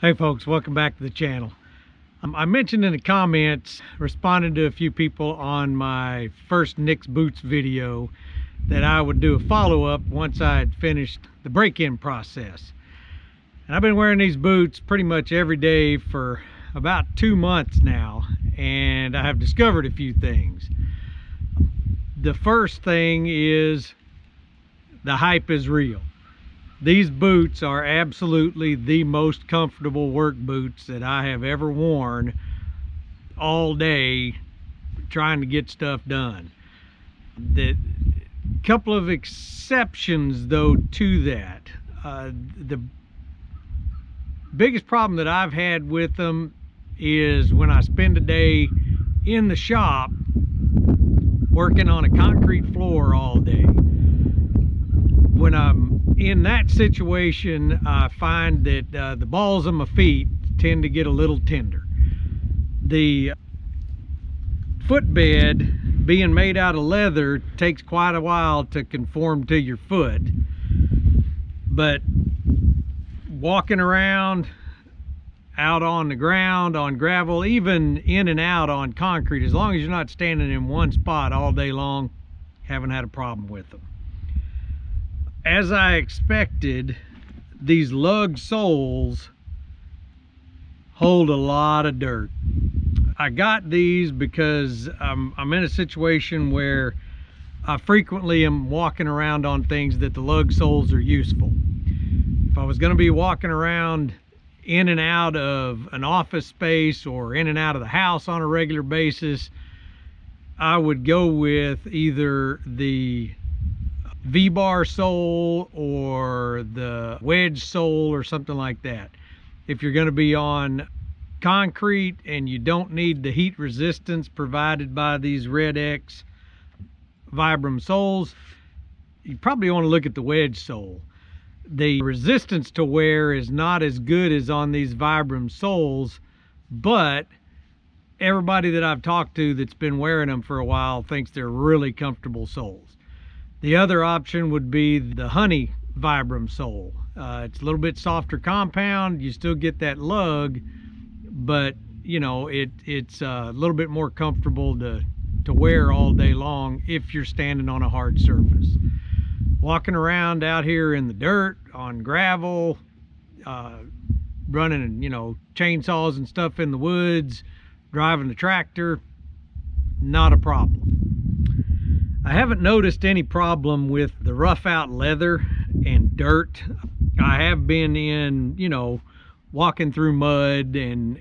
Hey folks, welcome back to the channel. I mentioned in the comments, responding to a few people on my first Nick's Boots video, that I would do a follow-up once I had finished the break-in process. And I've been wearing these boots pretty much every day for about 2 months now, and I have discovered a few things. The first thing is the hype is real. These boots are absolutely the most comfortable work boots that I have ever worn all day trying to get stuff done. The couple of exceptions though to that. The biggest problem that I've had with them is when I spend a day in the shop working on a concrete floor all day. When I'm in that situation, I find that the balls of my feet tend to get a little tender. The footbed, being made out of leather, takes quite a while to conform to your foot. But walking around out on the ground, on gravel, even in and out on concrete, as long as you're not standing in one spot all day long, haven't had a problem with them. As I expected, these Lug Soles hold a lot of dirt. I got these because I'm in a situation where I frequently am walking around on things that the Lug Soles are useful. If I was going to be walking around in and out of an office space or in and out of the house on a regular basis, I would go with either the V-bar sole or the wedge sole or something like that. If you're going to be on concrete and you don't need the heat resistance provided by these Red X Vibram soles, you probably want to look at the wedge sole. The resistance to wear is not as good as on these Vibram soles, but everybody that I've talked to that's been wearing them for a while thinks they're really comfortable soles. The other option would be the Honey Vibram sole. It's a little bit softer compound. You still get that lug, but you know, it's a little bit more comfortable to wear all day long if you're standing on a hard surface. Walking around out here in the dirt, on gravel, running, you know, chainsaws and stuff in the woods, driving the tractor, not a problem. I haven't noticed any problem with the rough out leather and dirt. I have been in, you know, walking through mud and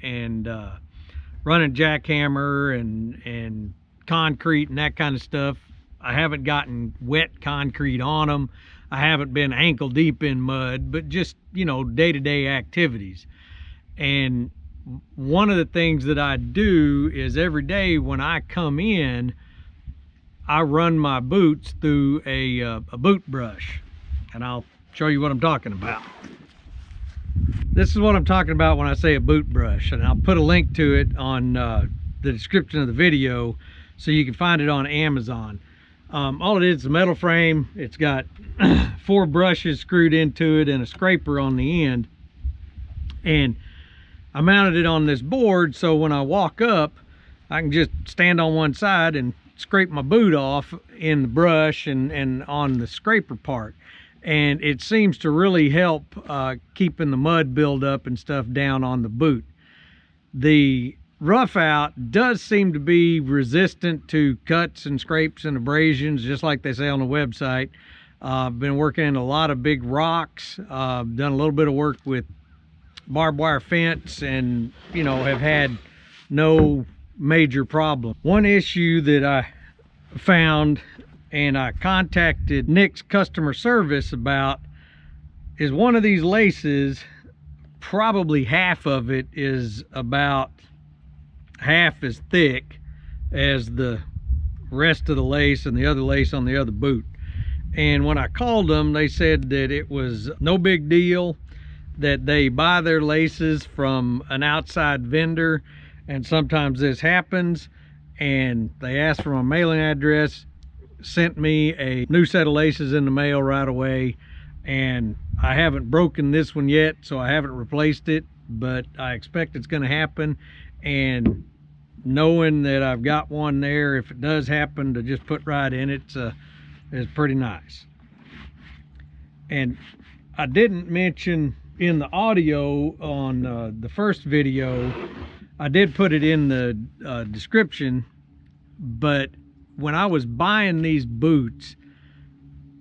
running jackhammer and concrete and that kind of stuff. I haven't gotten wet concrete on them. I haven't been ankle deep in mud, but just, you know, day-to-day activities. And one of the things that I do is every day when I come in, I run my boots through a boot brush, and I'll show you what I'm talking about. This is what I'm talking about when I say a boot brush, and I'll put a link to it on the description of the video so you can find it on Amazon. All it is a metal frame. It's got 4 brushes screwed into it and a scraper on the end, and I mounted it on this board so when I walk up I can just stand on one side and scrape my boot off in the brush and on the scraper part, and it seems to really help keeping the mud buildup and stuff down on the boot. The rough out does seem to be resistant to cuts and scrapes and abrasions, just like they say on the website. I've been working in a lot of big rocks, done a little bit of work with barbed wire fence, and you know, have had no major problem. One issue that I found and I contacted Nick's customer service about is one of these laces, probably half of it is about half as thick as the rest of the lace and the other lace on the other boot. And when I called them, they said that it was no big deal, that they buy their laces from an outside vendor, and sometimes this happens, and they asked for my mailing address, sent me a new set of laces in the mail right away, and I haven't broken this one yet, so I haven't replaced it, but I expect it's going to happen. And knowing that I've got one there, if it does happen, to just put right in it is pretty nice. And I didn't mention in the audio on the first video, I did put it in the description, but when I was buying these boots,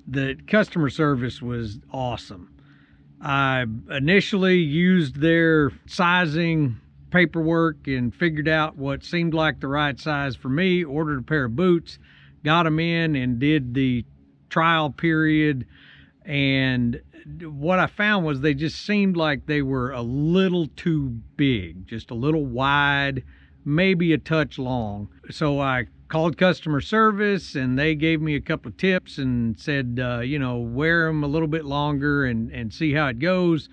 the customer service was awesome. I initially used their sizing paperwork and figured out what seemed like the right size for me, ordered a pair of boots, got them in and did the trial period. And what I found was they just seemed like they were a little too big, just a little wide, maybe a touch long. So I called customer service and they gave me a couple of tips and said, you know, wear them a little bit longer and see how it goes.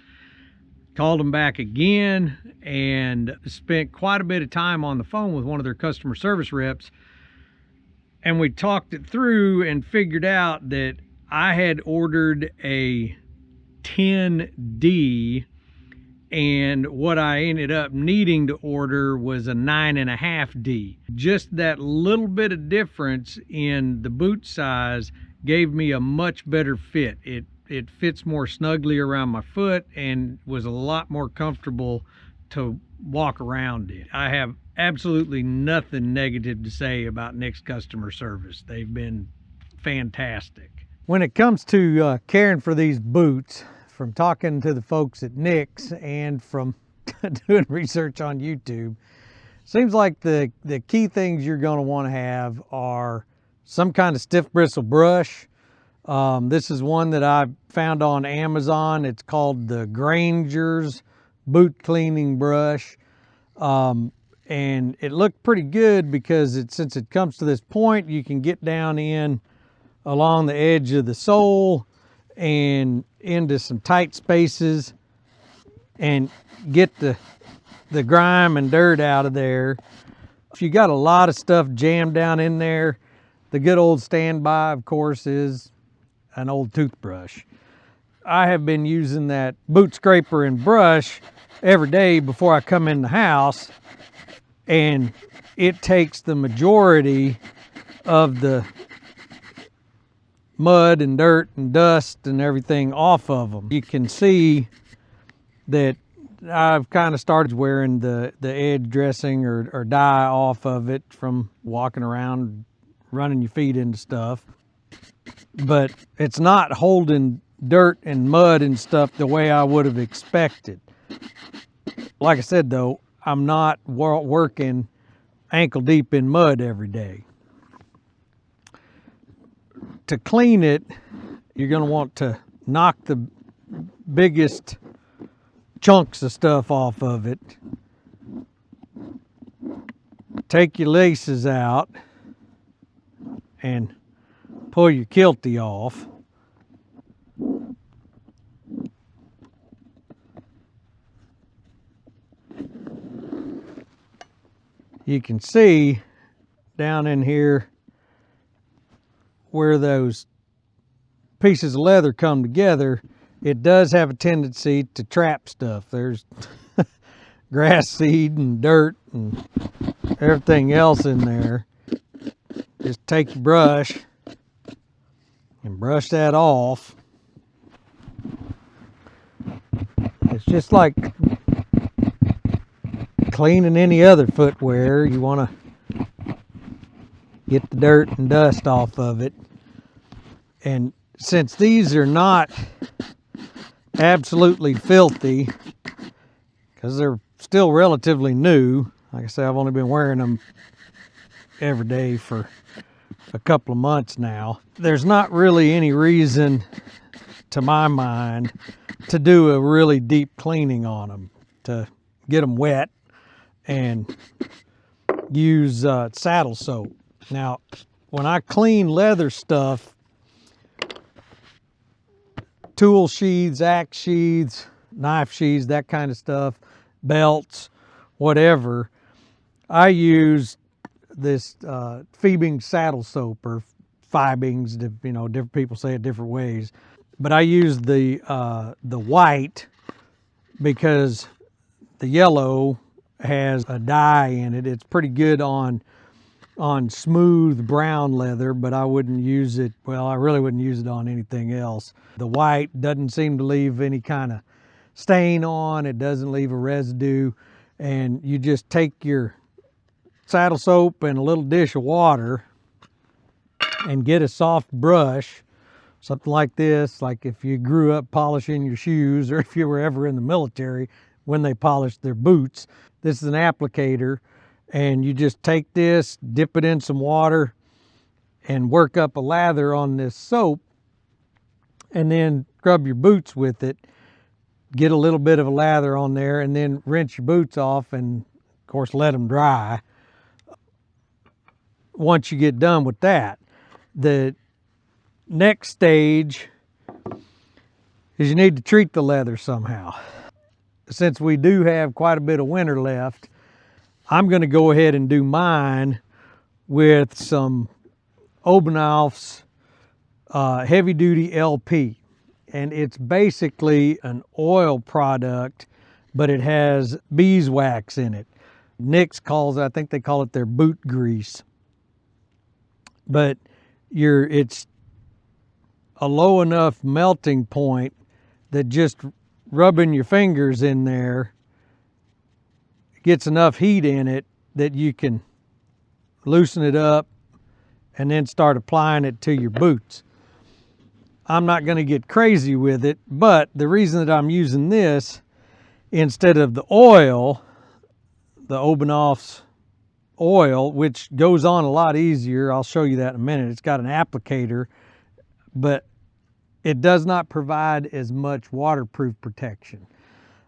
Called them back again and spent quite a bit of time on the phone with one of their customer service reps. And we talked it through and figured out that I had ordered a 10D, and what I ended up needing to order was a 9.5D. Just that little bit of difference in the boot size gave me a much better fit. It fits more snugly around my foot and was a lot more comfortable to walk around in. I have absolutely nothing negative to say about Nick's customer service. They've been fantastic. When it comes to caring for these boots, from talking to the folks at Nick's and from doing research on YouTube, seems like the key things you're going to want to have are some kind of stiff bristle brush. This is one that I found on Amazon. It's called the Grangers boot cleaning brush. And it looked pretty good because since it comes to this point, you can get down in along the edge of the sole and into some tight spaces and get the grime and dirt out of there. If you got a lot of stuff jammed down in there, the good old standby, of course, is an old toothbrush. I have been using that boot scraper and brush every day before I come in the house, and it takes the majority of the mud and dirt and dust and everything off of them. You can see that I've kind of started wearing the edge dressing or dye off of it from walking around, running your feet into stuff. But it's not holding dirt and mud and stuff the way I would have expected. Like I said though, I'm not working ankle deep in mud every day. To clean it, you're going to want to knock the biggest chunks of stuff off of it. Take your laces out and pull your kiltie off. You can see down in here where those pieces of leather come together, it does have a tendency to trap stuff. There's grass seed and dirt and everything else in there. Just take your brush and brush that off. It's just like cleaning any other footwear. You want to get the dirt and dust off of it. And since these are not absolutely filthy, because they're still relatively new, like I say, I've only been wearing them every day for a couple of months now, there's not really any reason to my mind to do a really deep cleaning on them, to get them wet and use saddle soap. Now, when I clean leather stuff, tool sheaths, axe sheaths, knife sheaths, that kind of stuff, belts, whatever, I use this Phoebing saddle soap, or Phoebings, you know, different people say it different ways. But I use the white because The yellow has a dye in it. It's pretty good on smooth brown leather, but I wouldn't use it, well, I really wouldn't use it on anything else. The white doesn't seem to leave any kind of stain on, it doesn't leave a residue, and you just take your saddle soap and a little dish of water and get a soft brush, something like this, like if you grew up polishing your shoes or if you were ever in the military when they polished their boots. This is an applicator, and you just take this, dip it in some water, and work up a lather on this soap, and then scrub your boots with it. Get a little bit of a lather on there, and then rinse your boots off, and of course let them dry. Once you get done with that, the next stage is you need to treat the leather somehow. Since we do have quite a bit of winter left, I'm going to go ahead and do mine with some Obenauff's heavy duty LP. And it's basically an oil product, but it has beeswax in it. Nick's calls, I think they call it their boot grease. But it's a low enough melting point that just rubbing your fingers in there gets enough heat in it that you can loosen it up and then start applying it to your boots. I'm not going to get crazy with it, but the reason that I'm using this instead of the oil, the Obenauff's oil, which goes on a lot easier, I'll show you that in a minute. It's got an applicator, but it does not provide as much waterproof protection.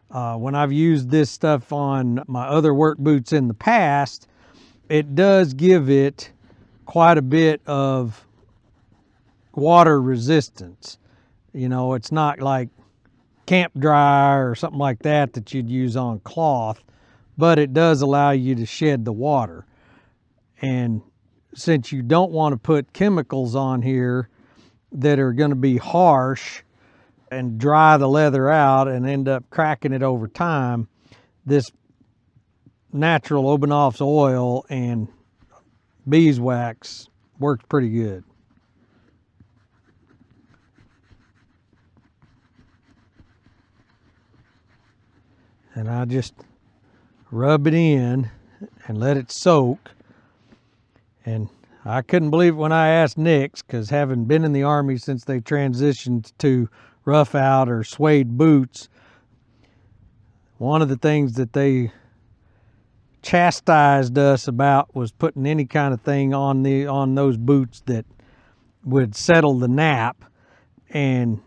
When I've used this stuff on my other work boots in the past, it does give it quite a bit of water resistance. You know, it's not like camp dry or something like that that you'd use on cloth, but it does allow you to shed the water. And since you don't want to put chemicals on here that are going to be harsh and dry the leather out and end up cracking it over time, this natural Obenauff's oil and beeswax works pretty good. And I just rub it in and let it soak. And I couldn't believe it when I asked Nick's, because having been in the Army since they transitioned to rough out or suede boots, one of the things that they chastised us about was putting any kind of thing on those boots that would settle the nap. And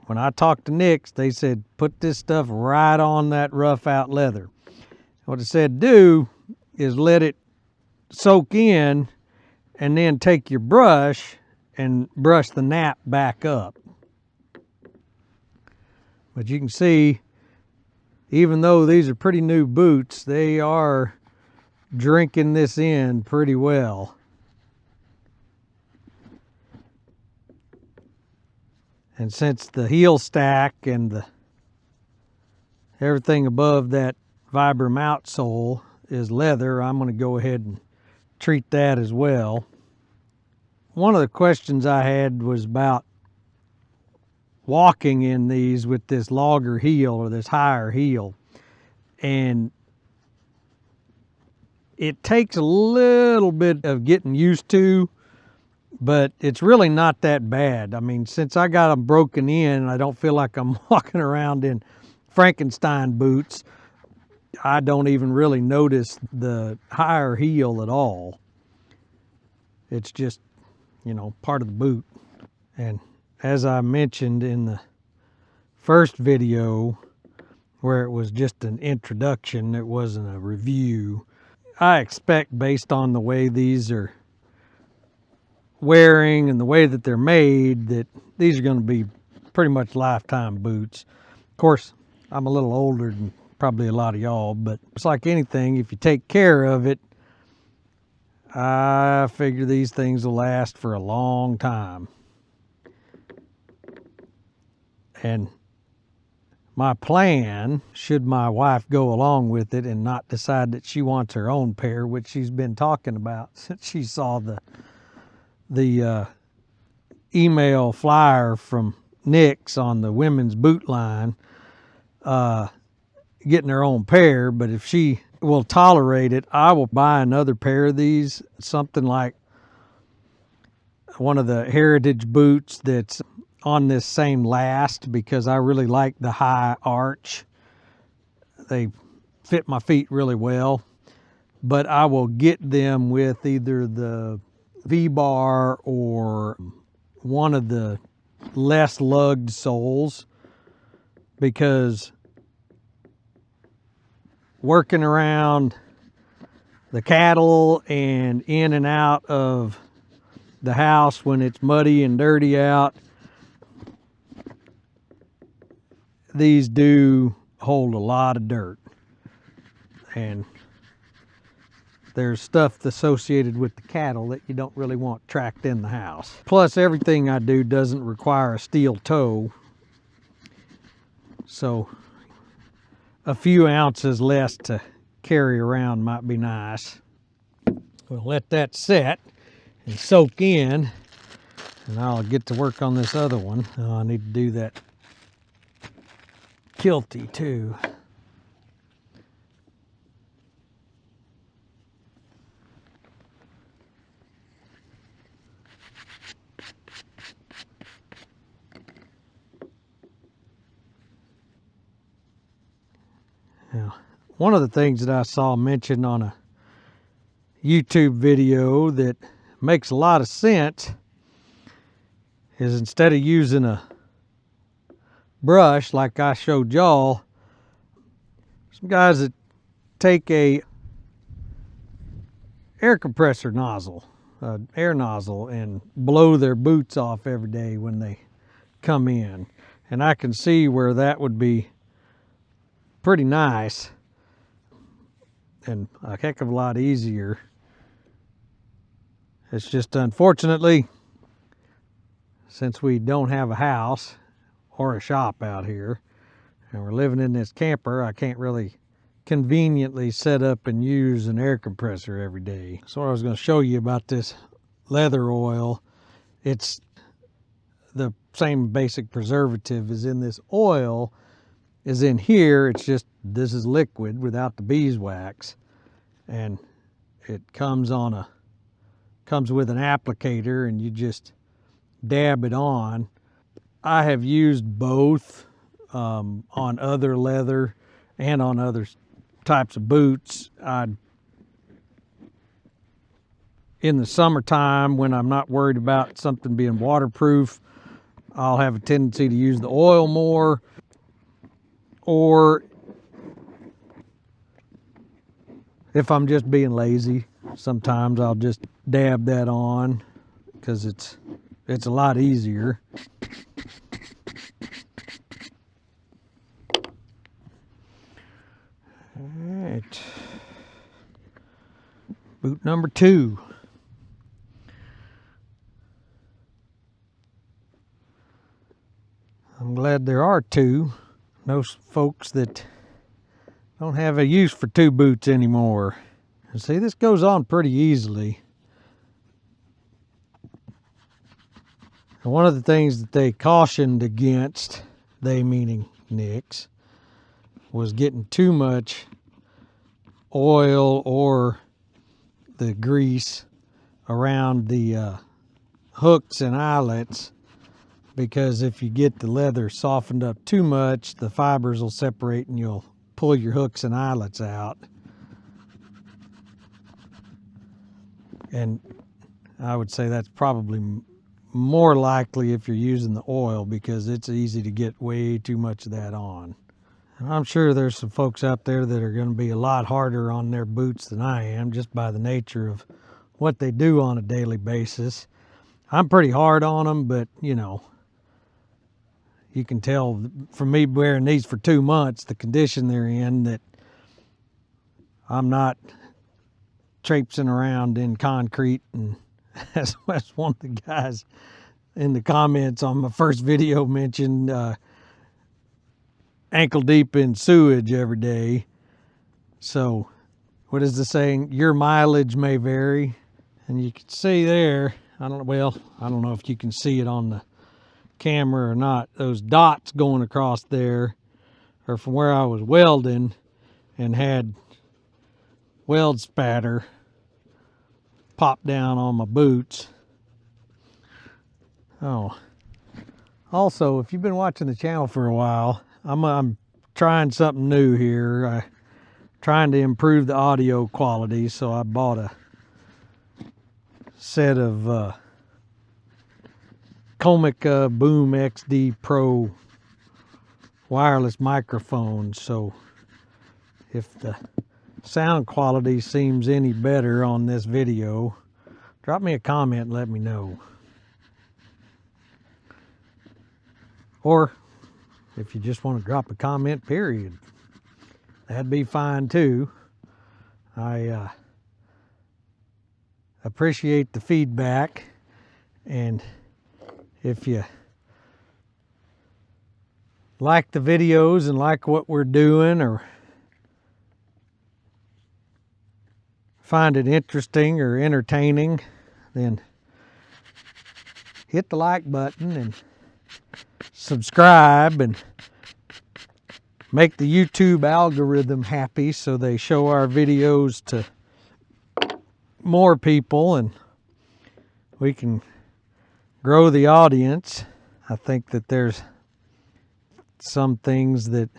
when I talked to Nick's, they said, put this stuff right on that rough out leather. What it said do is let it soak in, and then take your brush and brush the nap back up. But you can see, even though these are pretty new boots, they are drinking this in pretty well. And since the heel stack and everything above that Vibram outsole is leather, I'm going to go ahead and treat that as well. One of the questions I had was about walking in these with this logger heel or this higher heel. And it takes a little bit of getting used to, but it's really not that bad. I mean, since I got them broken in, I don't feel like I'm walking around in Frankenstein boots. I don't even really notice the higher heel at all. It's just, you know, part of the boot. And as I mentioned in the first video, where it was just an introduction, it wasn't a review, I expect, based on the way these are wearing and the way that they're made, that these are going to be pretty much lifetime boots. Of course, I'm a little older than probably a lot of y'all, but it's like anything, if you take care of it, I figure these things will last for a long time. And My plan, should my wife go along with it and not decide that she wants her own pair, which she's been talking about since she saw the email flyer from Nick's on the women's boot line, getting her own pair. But if she will tolerate it, I will buy another pair of these, something like one of the Heritage boots that's on this same last, because I really like the high arch. They fit my feet really well. But I will get them with either the V-bar or one of the less lugged soles, because working around the cattle and in and out of the house when it's muddy and dirty out, these do hold a lot of dirt, and there's stuff associated with the cattle that you don't really want tracked in the house. Plus, everything I do doesn't require a steel toe, so a few ounces less to carry around might be nice. We'll let that set and soak in, and I'll get to work on this other one. Oh, I need to do that kilty too. Now, one of the things that I saw mentioned on a YouTube video that makes a lot of sense is, instead of using a brush like I showed y'all, some guys that take a air compressor nozzle, air nozzle, and blow their boots off every day when they come in. And I can see where that would be pretty nice and a heck of a lot easier. It's just, unfortunately, since we don't have a house or a shop out here and we're living in this camper, I can't really conveniently set up and use an air compressor every day. So I was going to show you about this leather oil. It's the same basic preservative as in this oil is in here. It's just, this is liquid without the beeswax, and it comes with an applicator, and you just dab it on. I have used both on other leather and on other types of boots. In the summertime, when I'm not worried about something being waterproof, I'll have a tendency to use the oil more. Or if I'm just being lazy, sometimes I'll just dab that on, because it's a lot easier. All right, boot number 2. I'm glad there are 2. Those folks that don't have a use for 2 boots anymore. And see, this goes on pretty easily. And one of the things that they cautioned against, they meaning Nick's, was getting too much oil or the grease around the hooks and eyelets, because if you get the leather softened up too much, the fibers will separate and you'll pull your hooks and eyelets out. And I would say that's probably more likely if you're using the oil, because it's easy to get way too much of that on. And I'm sure there's some folks out there that are going to be a lot harder on their boots than I am, just by the nature of what they do on a daily basis. I'm pretty hard on them, but you know, you can tell from me wearing these for 2 months, the condition they're in, that I'm not traipsing around in concrete. And as one of the guys in the comments on my first video mentioned, ankle deep in sewage every day. So what is the saying? Your mileage may vary. And you can see there, I don't know if you can see it on the camera or not. Those dots going across there are from where I was welding and had weld spatter pop down on my boots. Oh, also, if you've been watching the channel for a while, I'm trying something new here. I'm trying to improve the audio quality, so I bought a set of Comica Boom XD Pro wireless microphones. So if the sound quality seems any better on this video, drop me a comment and let me know. Or if you just want to drop a comment, period, that'd be fine too. I appreciate the feedback, and if you like the videos and like what we're doing, or find it interesting or entertaining, then hit the like button and subscribe and make the YouTube algorithm happy so they show our videos to more people and we can grow the audience. I think that there's some things that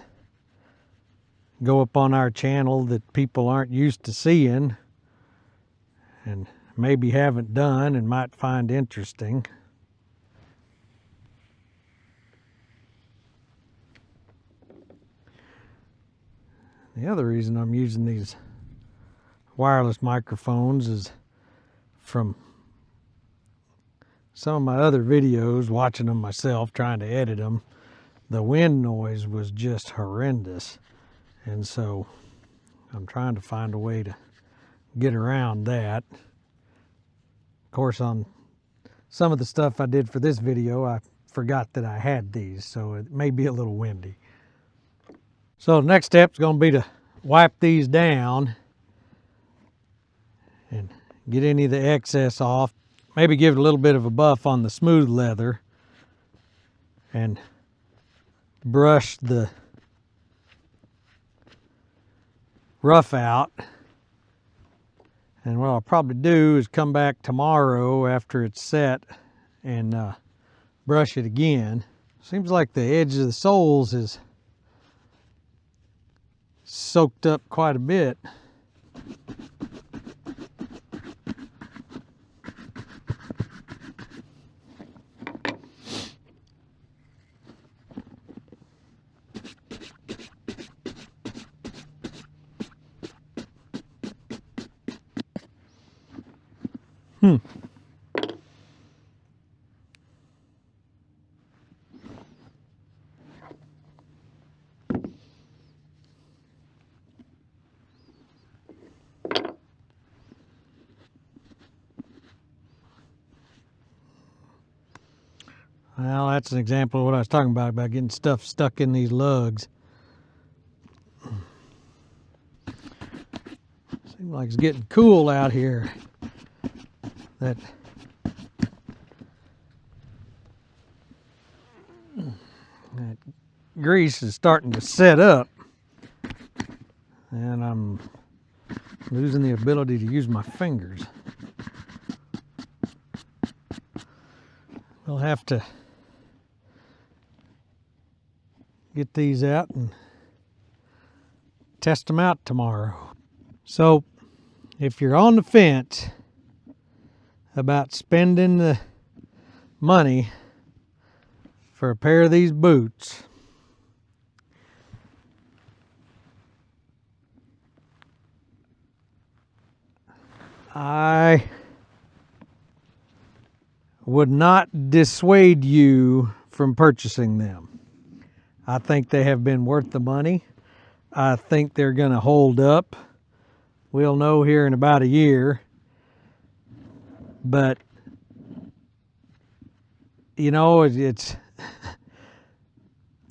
go up on our channel that people aren't used to seeing and maybe haven't done and might find interesting. The other reason I'm using these wireless microphones is from some of my other videos, watching them myself, trying to edit them. The wind noise was just horrendous, and so I'm trying to find a way to get around that. Of course, on some of the stuff I did for this video, I forgot that I had these, so it may be a little windy. So the next step is going to be to wipe these down and get any of the excess off. Maybe give it a little bit of a buff on the smooth leather and brush the rough out. And what I'll probably do is come back tomorrow after it's set and brush it again. Seems like the edge of the soles is soaked up quite a bit. Well, that's an example of what I was talking about getting stuff stuck in these lugs. Seems like it's getting cool out here. That grease is starting to set up, and I'm losing the ability to use my fingers. We'll have to get these out and test them out tomorrow. So if you're on the fence about spending the money for a pair of these boots, I would not dissuade you from purchasing them. I think they have been worth the money. I think they're going to hold up. We'll know here in about a year. But, you know, it's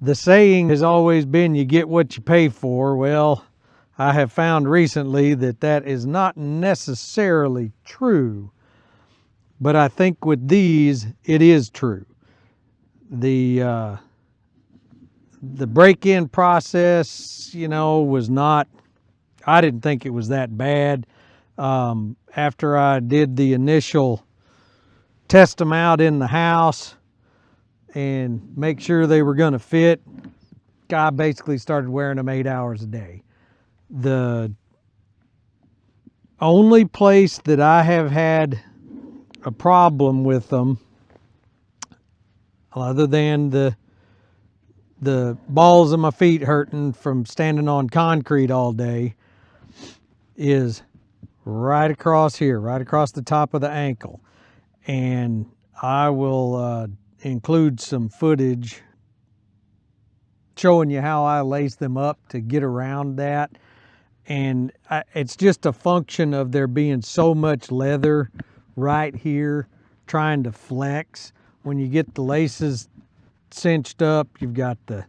The saying has always been, you get what you pay for. Well, I have found recently that that is not necessarily true, but I think with these, it is true. The break-in process, was not, I didn't think it was that bad. After I did the initial test them out in the house and make sure they were going to fit, I basically started wearing them 8 hours a day. The only place that I have had a problem with them, other than the balls of my feet hurting from standing on concrete all day, is right across here, right across the top of the ankle. And I will include some footage showing you how I lace them up to get around that. And it's just a function of there being so much leather right here trying to flex. When you get the laces cinched up, you've got the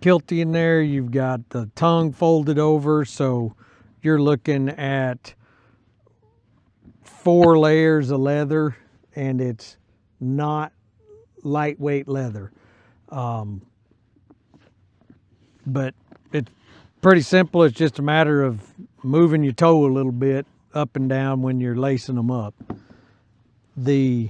kilty in there, you've got the tongue folded over, so you're looking at 4 layers of leather, and it's not lightweight leather. But it's pretty simple. It's just a matter of moving your toe a little bit up and down when you're lacing them up. The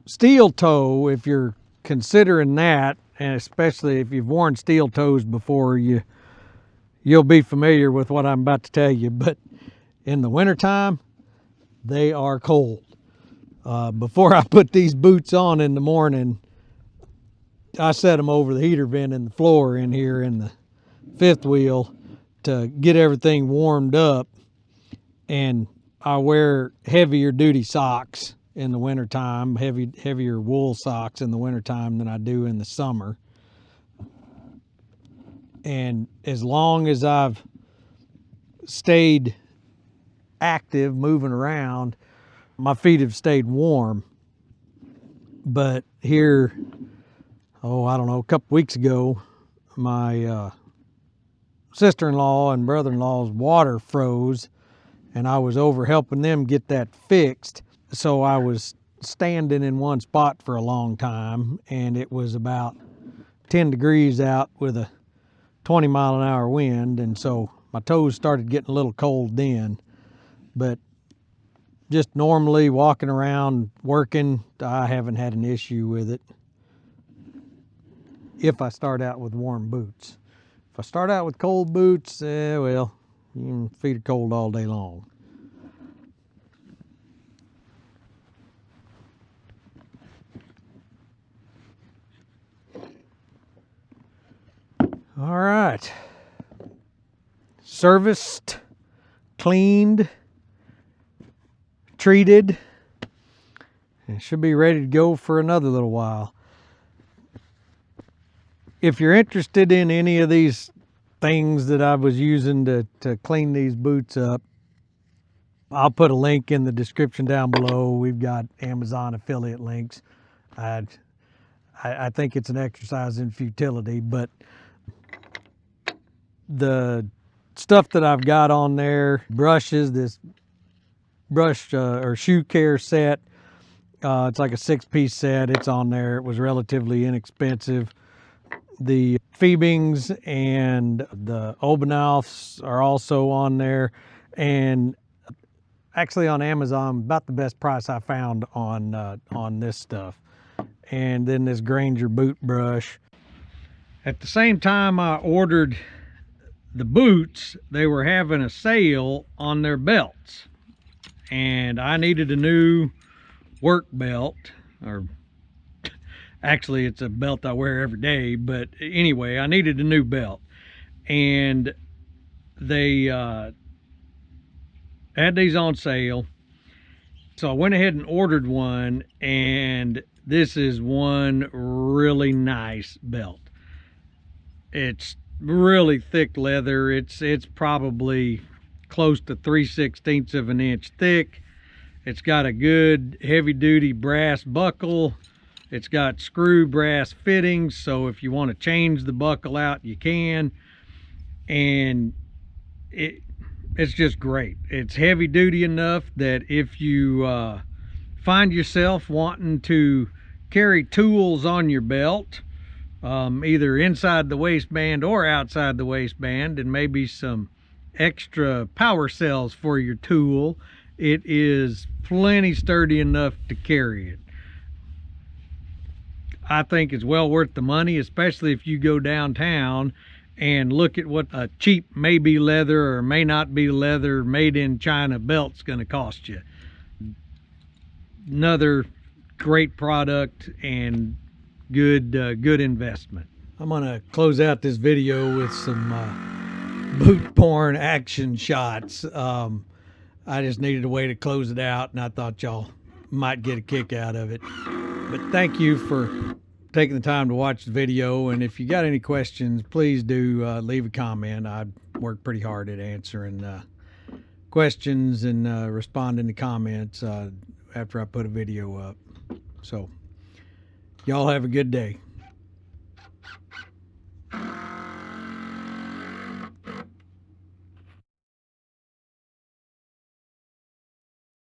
steel toe, if you're considering that, and especially if you've worn steel toes before, you'll be familiar with what I'm about to tell you. But in the wintertime, they are cold. Before I put these boots on in the morning, I set them over the heater vent in the floor in here in the fifth wheel to get everything warmed up. And I wear heavier duty socks in the wintertime, heavier wool socks in the wintertime than I do in the summer. And as long as I've stayed active, moving around, my feet have stayed warm. But here, I don't know, a couple weeks ago, my sister-in-law and brother-in-law's water froze, and I was over helping them get that fixed. So I was standing in one spot for a long time, and it was about 10 degrees out with a 20-mile-an-hour wind, and so my toes started getting a little cold then. But just normally walking around, working, I haven't had an issue with it if I start out with warm boots. If I start out with cold boots, well, your feet are cold all day long. All right. Serviced, cleaned, treated, and should be ready to go for another little while. If you're interested in any of these things that I was using to clean these boots up, I'll put a link in the description down below. We've got Amazon affiliate links. I think it's an exercise in futility, but the stuff that I've got on there, brushes, this brush or shoe care set, it's like a 6-piece set. It's on there. It was relatively inexpensive. The Phoebings and the Obenalfs are also on there, and actually on Amazon, about the best price I found on this stuff. And then this Granger boot brush. At the same time I ordered the boots, they were having a sale on their belts, and I needed a new work belt, or actually it's a belt I wear every day, but anyway, I needed a new belt, and they had these on sale, so I went ahead and ordered one, and this is one really nice belt. It's really thick leather. It's probably close to 3/16 of an inch thick, It's got a good heavy-duty brass buckle. It's got screw brass fittings, so if you want to change the buckle out, you can. And it's just great. It's heavy-duty enough that if you find yourself wanting to carry tools on your belt, either inside the waistband or outside the waistband, and maybe some extra power cells for your tool, it is plenty sturdy enough to carry it. I think it's well worth the money, especially if you go downtown and look at what a cheap maybe leather or may not be leather made in China belt's going to cost you. Another great product and good investment. I'm going to close out this video with some boot porn action shots. I just needed a way to close it out, and I thought y'all might get a kick out of it. But thank you for taking the time to watch the video, and if you got any questions, please do leave a comment. I work pretty hard at answering questions and responding to comments after I put a video up. So y'all have a good day.